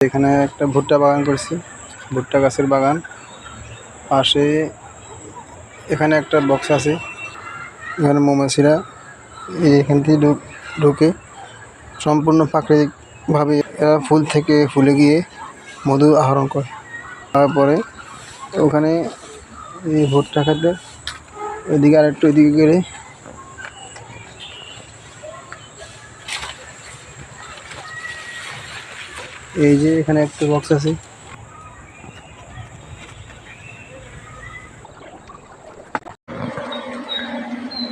এখানে একটা ভুট্টা বাগান করছি, ভুট্টা গাছের বাগান। পাশে এখানে একটা বক্স আছে, এখানে মৌমাছিরা এখান থেকে ঢুকে সম্পূর্ণ প্রাকৃতিকভাবে এরা ফুল থেকে ফুলে গিয়ে মধু আহরণ করে। তারপরে ওখানে এই ভুট্টা খেতে এদিকে আরেকটু এদিকে গেলে এই যে এখানে একটা বক্স আছে।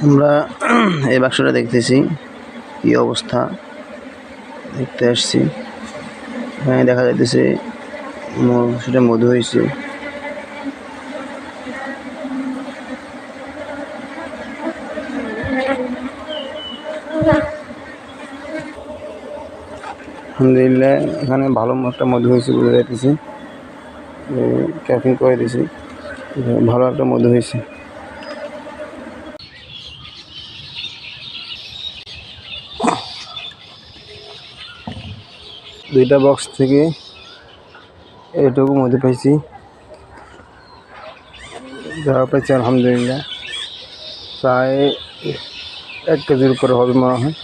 আমরা এই বাক্সটা দেখতেছি কি অবস্থা, দেখতে আসছি। এখানে দেখা যাইতেছে সেটা মধু হয়েছে। আলহামদুলিল্লাহ এখানে ভালো একটা মধু হয়েছে বলে যাইতেছে, ক্যাপিং করে দিয়েছি, ভালো একটা মধু হয়েছে। দুইটা বক্স থেকে এটুকু মধু পাইছি, যা পাইছি আলহামদুলিল্লাহ প্রায় 1 কেজির উপরে হবে মনে হয়।